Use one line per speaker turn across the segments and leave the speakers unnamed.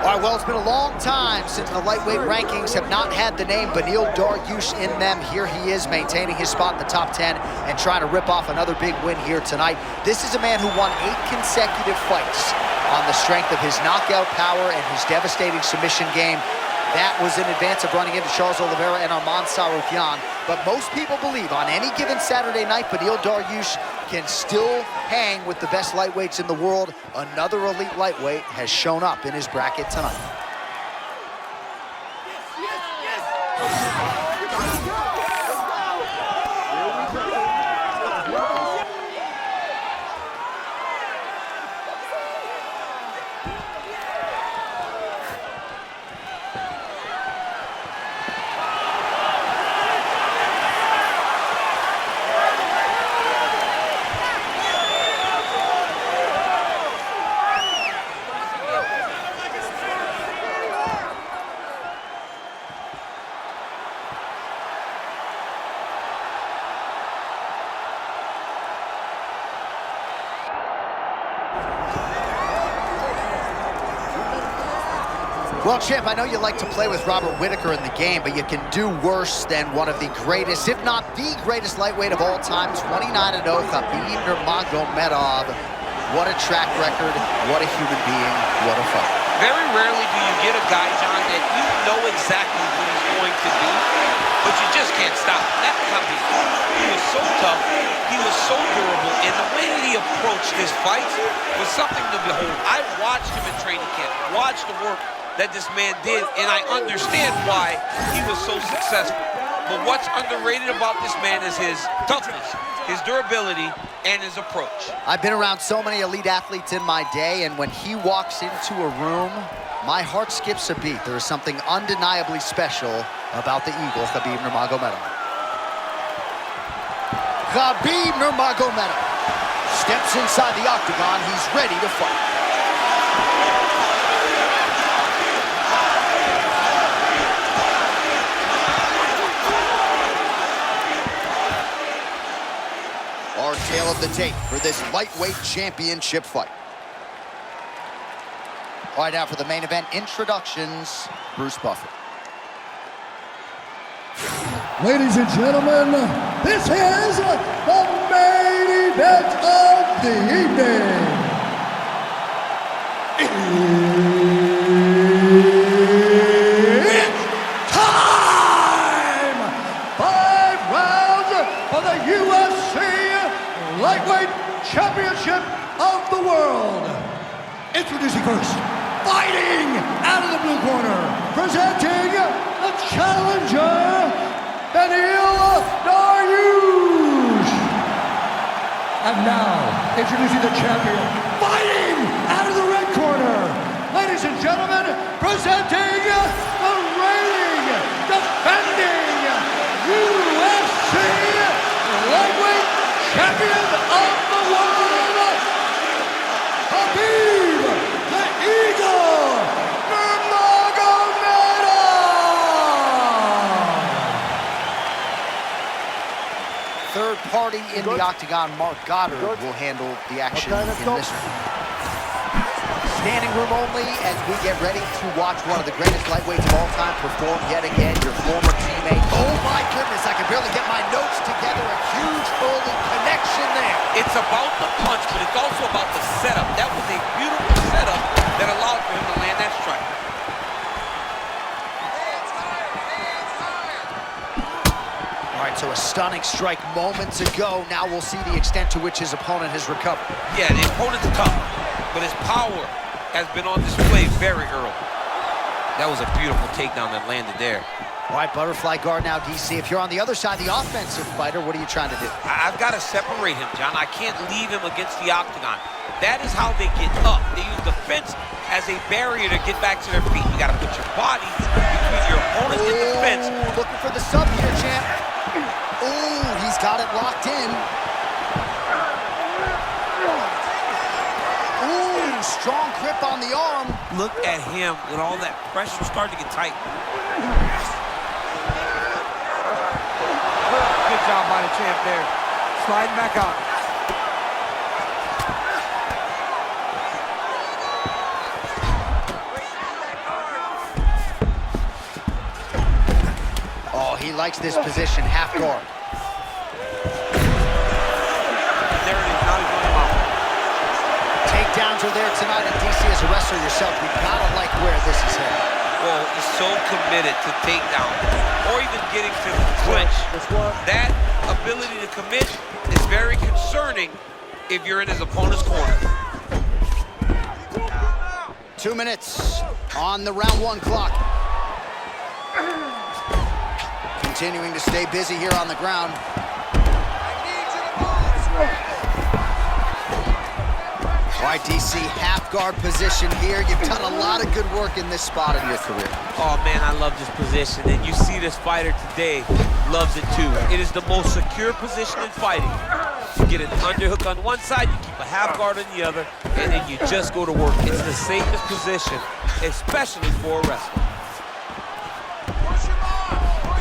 All right, well, it's been a long time since the lightweight rankings have not had the name Beneil Dariush in them. Here he is maintaining his spot in the top 10 and trying to rip off another big win here tonight. This is a man who won 8 consecutive fights on the strength of his knockout power and his devastating submission game. That was in advance of running into Charles Oliveira and Arman Tsarukyan. But most people believe on any given Saturday night, Beneil Dariush can still hang with the best lightweights in the world. Another elite lightweight has shown up in his bracket tonight. Well, Champ, I know you like to play with Robert Whittaker in the game, but you can do worse than one of the greatest, if not the greatest lightweight of all time. 29-0, Khabib Nurmagomedov. What a track record, what a human being, what a fight.
Very rarely do you get a guy, John, that you know exactly what he's going to do, but you just can't stop him. That Khabib, he was so tough, he was so durable, and the way that he approached his fights was something to behold. I watched him in training camp, watched the work that this man did, and I understand why he was so successful. But what's underrated about this man is his toughness, his durability, and his approach.
I've been around so many elite athletes in my day, and when he walks into a room, my heart skips a beat. There is something undeniably special about the Eagle, Khabib Nurmagomedov. Khabib Nurmagomedov steps inside the octagon. He's ready to fight. Our tale of the tape for this lightweight championship fight. All right, now for the main event introductions, Bruce Buffer.
Ladies and gentlemen, this is the main event of the evening. It's time! 5 rounds for the UFC Lightweight Championship of the World. Introducing first, fighting out of the blue corner, presenting the challenger, Beneil Dariush. And now, introducing the champion, fighting out of the red corner, ladies and gentlemen, presenting the reigning, defending UFC Lightweight Champion of the world, Khabib the Eagle Nurmagomedov.
Third party in the octagon, Mark Goddard will handle the action in this one. Standing room only as we get ready to watch one of the greatest lightweights of all time perform yet again, your former teammate. Oh my goodness, I can barely get my notes together. A huge early connection there.
It's about the punch, but it's also about the setup. That was a beautiful setup that allowed for him to land that strike.
All right, so a stunning strike moments ago. Now we'll see the extent to which his opponent has recovered.
Yeah, the opponent's tough, but his power has been on display very early. That was a beautiful takedown that landed there.
All right, butterfly guard now, DC. If you're on the other side, the offensive fighter, what are you trying to do?
I've got to separate him, John. I can't leave him against the octagon. That is how they get up. They use the fence as a barrier to get back to their feet. You got to put your body between your opponent and the fence.
Looking for the sub here, champ. Ooh, he's got it locked in. Strong grip on the arm.
Look at him with all that pressure starting to get tight.
Good job by the champ there. Sliding back up.
he likes this position, half guard.
There it is, now he's running out.
Takedowns are there tonight, and DC, as a wrestler yourself, you gotta like where this is headed.
Well, he's so committed to takedown or even getting to the clinch. That ability to commit is very concerning if you're in his opponent's corner.
2 minutes on the round 1 clock. Continuing to stay busy here on the ground. All right, DC, half guard position here. You've done a lot of good work in this spot in your career.
Oh, man, I love this position. And you see this fighter today loves it, too. It is the most secure position in fighting. You get an underhook on one side, you keep a half guard on the other, and then you just go to work. It's the safest position, especially for a wrestler.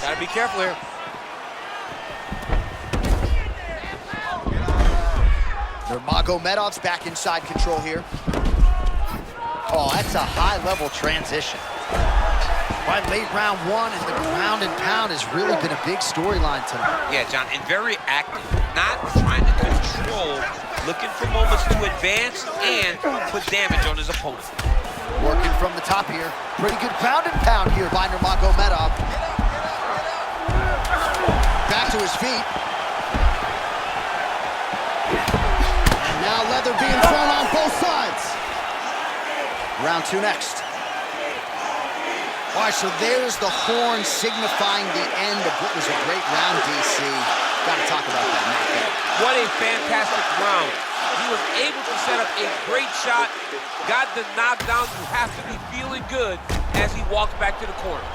Gotta be careful here.
Nurmagomedov's back inside control here. Oh, that's a high-level transition. Right, late round 1, and the ground and pound has really been a big storyline tonight.
Yeah, John, and very active. Not trying to control, looking for moments to advance and put damage on his opponent.
Working from the top here. Pretty good ground and pound here by Nurmagomedov. Back to his feet. And now leather being thrown on both sides. Round 2 next. All right, so there's the horn signifying the end of what was a great round, DC. Got to talk about that knockout.
What a fantastic round. He was able to set up a great shot, got the knockdown. You have to be feeling good as he walked back to the corner.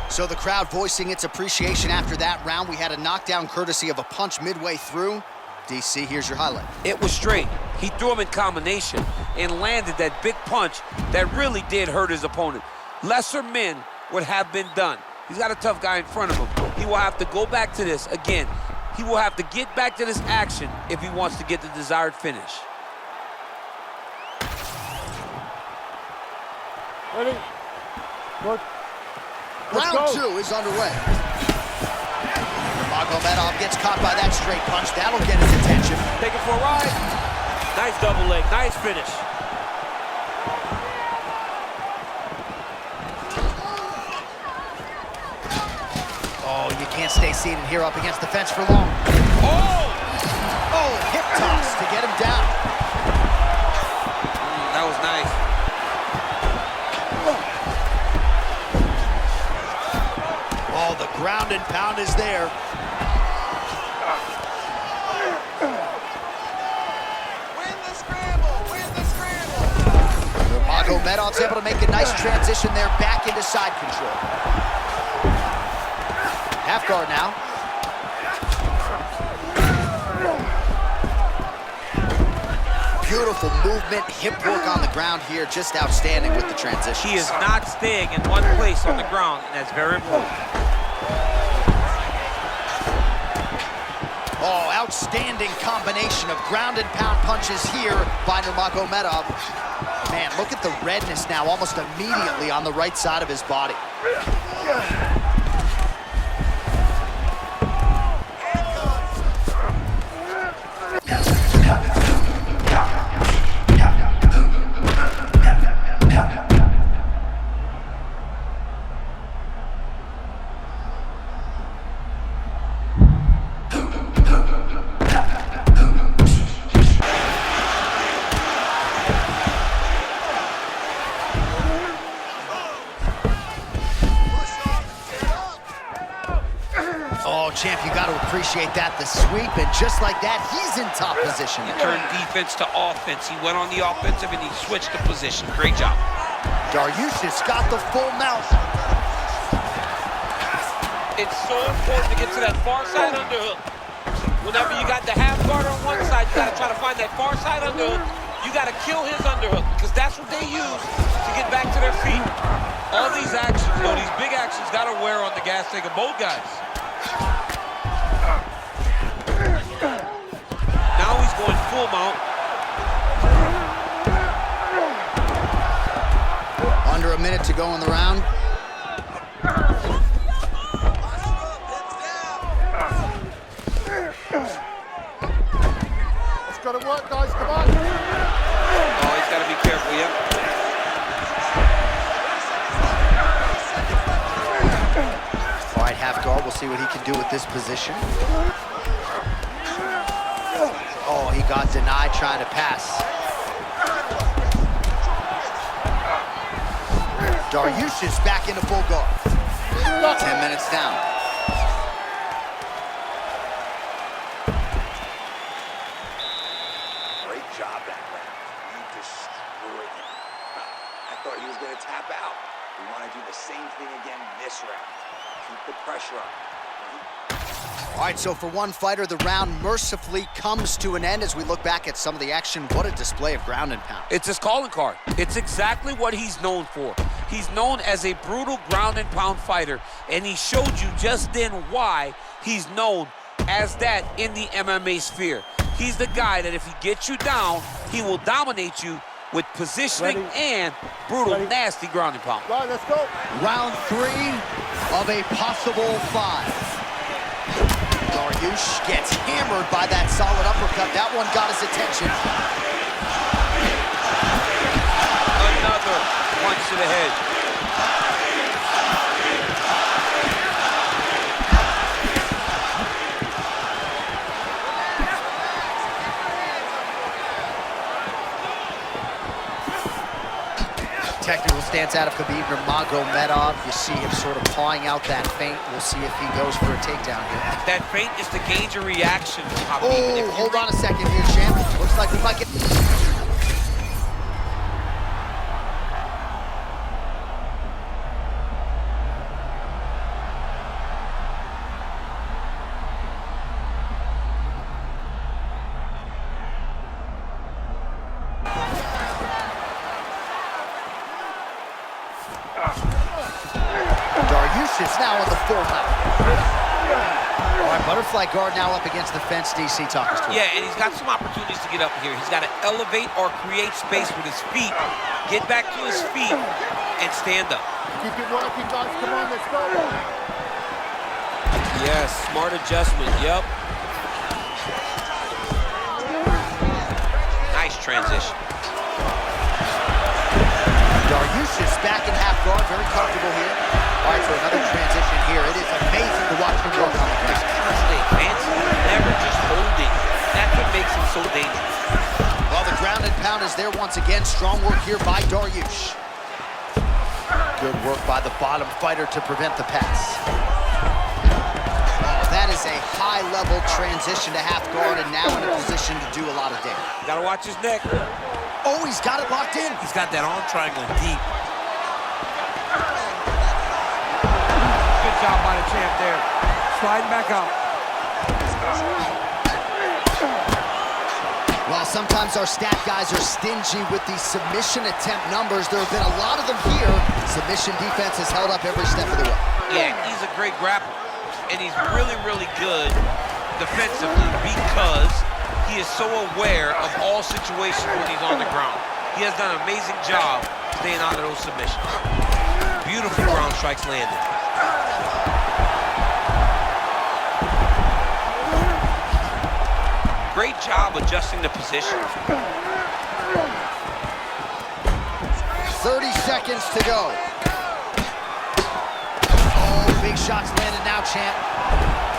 So the crowd voicing its appreciation after that round. We had a knockdown courtesy of a punch midway through. DC, here's your highlight.
It was straight. He threw him in combination and landed that big punch that really did hurt his opponent. Lesser men would have been done. He's got a tough guy in front of him. He will have to go back to this. Again, he will have to get back to this action if he wants to get the desired finish.
Ready? Good.
Round 2 is underway. Nurmagomedov gets caught by that straight punch. That'll get his attention.
Take it for a ride. Nice double leg, nice finish.
Oh, you can't stay seated here up against the fence for long.
Oh!
Oh, hip toss to get him down.
That was nice.
Oh, the ground and pound is there.
Win the scramble! Win the scramble!
Nurmagomedov's able to make a nice transition there back into side control. Half guard now. Beautiful movement, hip work on the ground here, just outstanding with the transition.
He is not staying in one place on the ground, and that's very important.
Oh, outstanding combination of ground and pound punches here by Nurmagomedov. Man, look at the redness now, almost immediately on the right side of his body. Champ, you got to appreciate that, the sweep, and just like that, he's in top position.
He turned defense to offense. He went on the offensive and he switched the position. Great job.
Dariush has got the full mount.
It's so important to get to that far side underhook. Whenever you got the half guard on one side, you got to try to find that far side underhook. You got to kill his underhook because that's what they use to get back to their feet. All these actions, though, these big actions got to wear on the gas tank of both guys. Now he's going full mount.
Under a minute to go in the round.
Yep.
All right, half guard. We'll see what he can do with this position. Oh, he got denied trying to pass. Dariush is back into full guard. 10 minutes down.
Great job that round. You destroyed him. I thought he was going to tap out. We want to do the same thing again this round. Keep the pressure on.
All right, so for one fighter, the round mercifully comes to an end as we look back at some of the action. What a display of ground and pound.
It's his calling card. It's exactly what he's known for. He's known as a brutal ground and pound fighter, and he showed you just then why he's known as that in the MMA sphere. He's the guy that if he gets you down, he will dominate you with positioning and brutal, nasty ground and pound.
All right, let's go.
Round 3 of a possible 5. Dariush gets hammered by that solid uppercut. That one got his attention.
Another punch to the head.
Technical stance out of Khabib Nurmagomedov. You see him sort of pawing out that feint. We'll see if he goes for a takedown here.
That feint is to gauge a reaction.
Oh, hold on a second here, champ. Looks like we might get... Dariush is now on the full mount. All right, butterfly guard now up against the fence. DC talking to him.
Yeah, and he's got some opportunities to get up here. He's got to elevate or create space with his feet, get back to his feet, and stand up.
Keep it working, guys. Come on, let's go.
Yes, smart adjustment, yep. Nice transition.
Dariush is back in half guard, very comfortable here. All right, so another transition here. It is amazing to watch him work on the ground.
Constantly advancing, never just holding. That's what makes him so dangerous.
Well, the ground and pound is there once again. Strong work here by Dariush. Good work by the bottom fighter to prevent the pass. Oh, that is a high-level transition to half guard and now in a position to do a lot of damage.
Gotta watch his neck.
Oh, he's got it locked in.
He's got that arm triangle deep.
Good job by the champ there. Sliding back out.
While sometimes our stat guys are stingy with the submission attempt numbers, there have been a lot of them here. Submission defense has held up every step of the way.
Yeah, he's a great grappler. And he's really, really good defensively because he is so aware of all situations when he's on the ground. He has done an amazing job staying out of those submissions. Beautiful ground strikes landed. Great job adjusting the position.
30 seconds to go. Oh, big shots landed now, champ.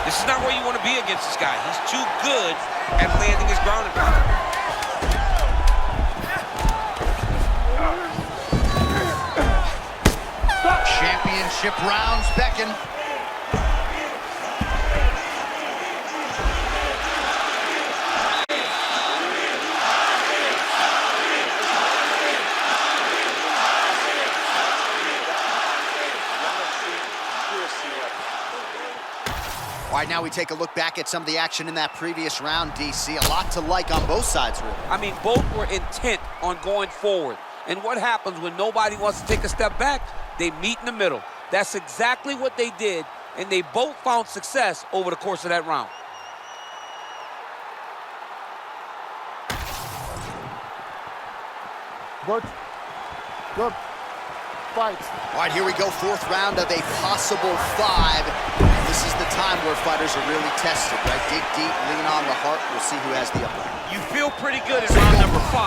This is not where you want to be against this guy. He's too good at landing his ground and pound.
Championship rounds beckon. All right, now we take a look back at some of the action in that previous round, DC. A lot to like on both sides, really.
I mean, both were intent on going forward. And what happens when nobody wants to take a step back? They meet in the middle. That's exactly what they did, and they both found success over the course of that round.
Good. Good. Fight.
All right, here we go, fourth round of a possible 5. This is the time where fighters are really tested, right? Dig deep, lean on the heart. We'll see who has the upper.
You feel pretty good in round number 5.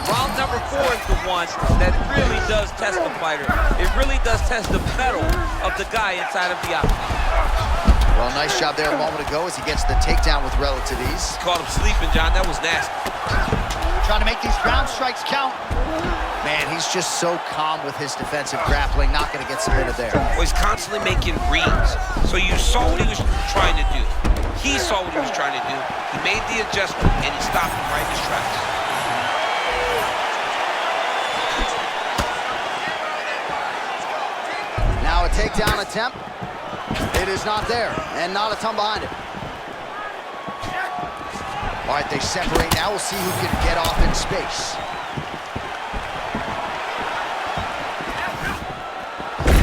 Round number 4 is the one that really does test the fighter. It really does test the mettle of the guy inside of the octagon.
Well, nice job there a moment ago as he gets the takedown with relative ease.
Caught him sleeping, John. That was nasty.
Trying to make these ground strikes count. Man, he's just so calm with his defensive grappling. Not going to get submitted there.
Well, he's constantly making reads. So you saw what he was trying to do. He saw what he was trying to do. He made the adjustment, and he stopped him right in his tracks.
Now a takedown attempt. It is not there, and not a ton behind it. All right, they separate now. We'll see who can get off in space.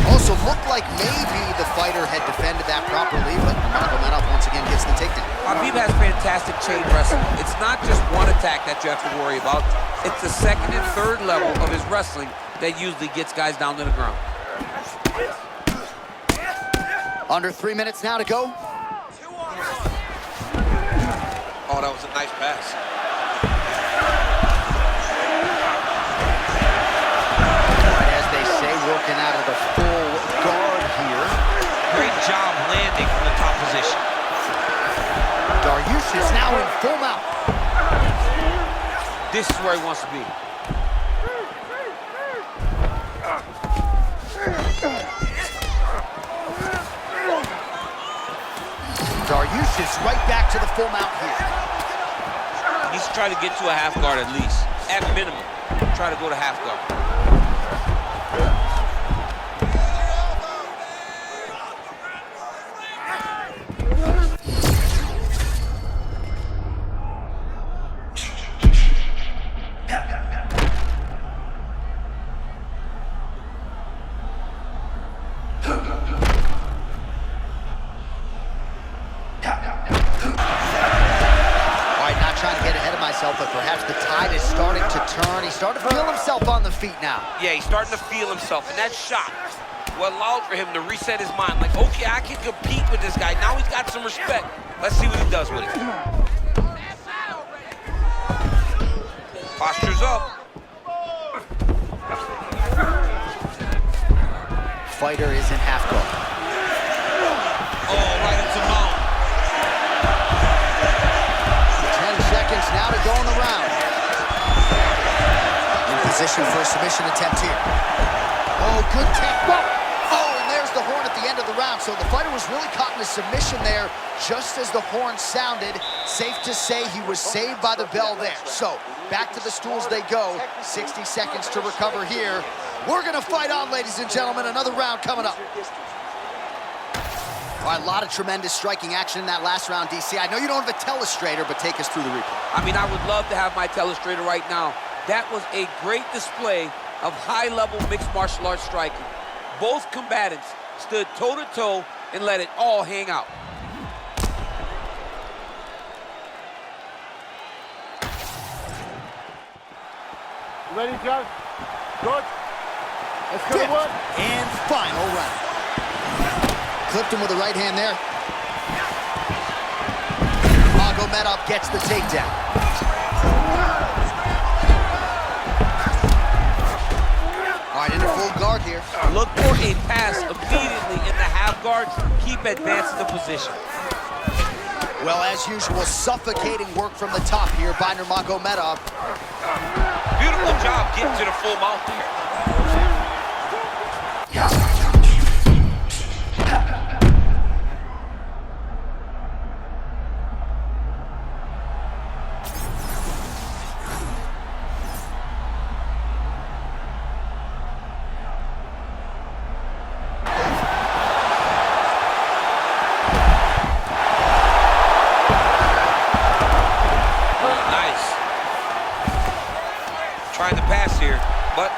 Also looked like maybe the fighter had defended that properly, but Nurmagomedov once again gets the takedown.
Khabib has fantastic chain wrestling. It's not just one attack that you have to worry about. It's the second and third level of his wrestling that usually gets guys down to the ground.
Under 3 minutes now to go.
Oh, that was a nice pass.
Right, as they say, working out of the full guard here.
Great job landing from the top position.
Dariush is now in full mount.
This is where he wants to be.
Dariush is right back to the full mount here.
He needs to try to get to a half guard at least. At minimum, try to go to half guard.
But perhaps the tide is starting to turn. He's starting to feel himself on the feet now.
Yeah, he's starting to feel himself, and that shot will allow for him to reset his mind. Like, okay, I can compete with this guy. Now he's got some respect. Let's see what he does with it. Posture's up.
Fighter is in half guard.
Oh, right into mount.
10 seconds now to go in the round. In position for a submission attempt here. Oh, good tempo. Oh, and there's the horn at the end of the round. So the fighter was really caught in a submission there just as the horn sounded. Safe to say he was saved by the bell there. So back to the stools they go. 60 seconds to recover here. We're going to fight on, ladies and gentlemen. Another round coming up. All right, a lot of tremendous striking action in that last round, DC. I know you don't have a telestrator, but take us through the replay.
I mean, I would love to have my telestrator right now. That was a great display of high-level mixed martial arts striking. Both combatants stood toe-to-toe and let it all hang out.
Ready, John? Good. Let's go to work.
And final round. Clipped him with the right hand there. Nurmagomedov gets the takedown. All right, into full guard here.
Look for a pass immediately in the half guard. Keep advancing the position.
Well, as usual, suffocating work from the top here by Nurmagomedov.
Beautiful job getting to the full mount here. Trying to pass here, but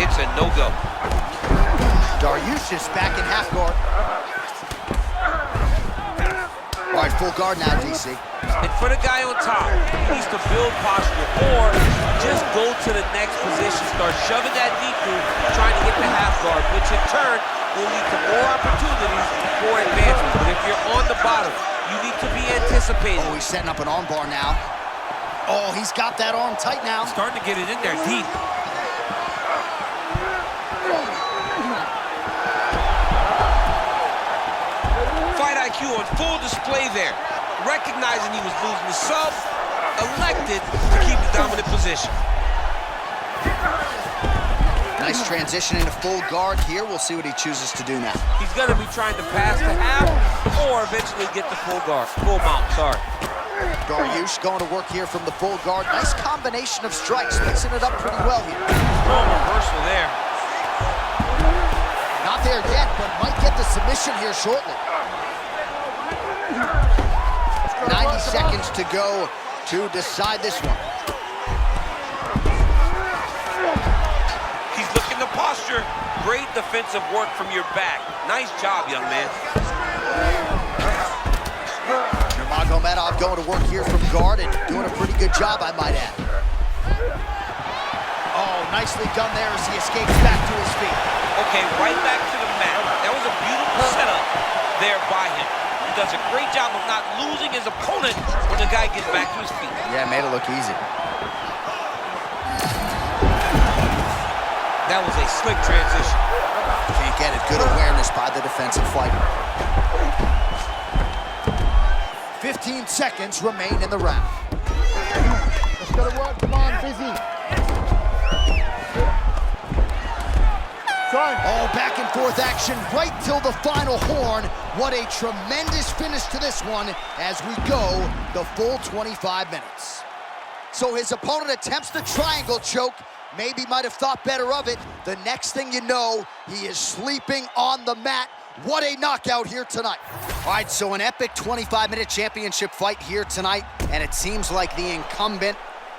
it's a no-go.
Dariush is back in half guard. All right, full guard now, DC.
And for the guy on top, he needs to build posture or just go to the next position, start shoving that knee through, trying to get the half guard, which in turn will lead to more opportunities for advancement. But if you're on the bottom, you need to be anticipating.
Oh, he's setting up an arm bar now. Oh, he's got that arm tight now.
Starting to get it in there deep. Fight IQ on full display there. Recognizing he was losing the sub, elected to keep the dominant position.
Nice transition into full guard here. We'll see what he chooses to do now.
He's going to be trying to pass to half or eventually get the full guard, full mount, sorry.
Dariush going to work here from the full guard. Nice combination of strikes, mixing it up pretty well here.
Strong reversal there.
Not there yet, but might get the submission here shortly. 90 seconds to go to decide this one.
He's looking to posture. Great defensive work from your back. Nice job, young man.
Nurmagomedov going to work here from guard and doing a pretty good job, I might add. Oh, nicely done there as he escapes back to his feet.
Okay, right back to the mat. That was a beautiful setup there by him. He does a great job of not losing his opponent when the guy gets back to his feet.
Yeah, made it look easy.
That was a slick transition.
Can't get it. Good awareness by the defensive fighter. 15 seconds remain in the round.
Let's go to work. Come on, busy.
Oh, back and forth action right till the final horn. What a tremendous finish to this one as we go the full 25 minutes. So his opponent attempts the triangle choke. Maybe might have thought better of it. The next thing you know, he is sleeping on the mat. What a knockout here tonight. All right, so an epic 25-minute championship fight here tonight, and it seems like the incumbent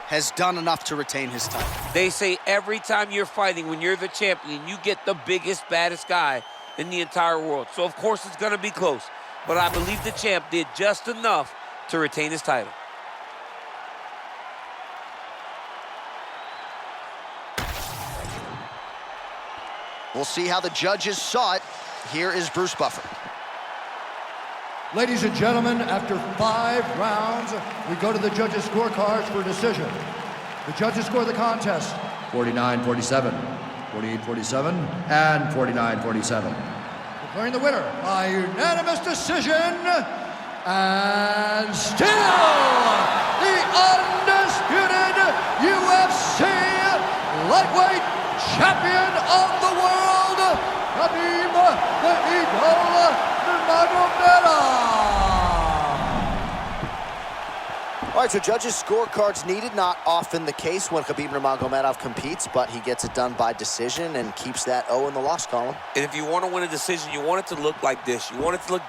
has done enough to retain his title.
They say every time you're fighting, when you're the champion, you get the biggest, baddest guy in the entire world. So, of course, it's going to be close. But I believe the champ did just enough to retain his title.
We'll see how the judges saw it. Here is Bruce Buffer.
Ladies and gentlemen, after 5 rounds, we go to the judges' scorecards for decision. The judges score the contest 49-47, 48-47, and 49-47. Declaring the winner by unanimous decision, and still the undisputed UFC lightweight champion of the world, Khabib the Eagle Nurmagomedov.
All right, so judges' scorecards needed. Not often the case when Khabib Nurmagomedov competes, but he gets it done by decision and keeps that O in the loss column.
And if you want to win a decision, you want it to look like this. You want it to look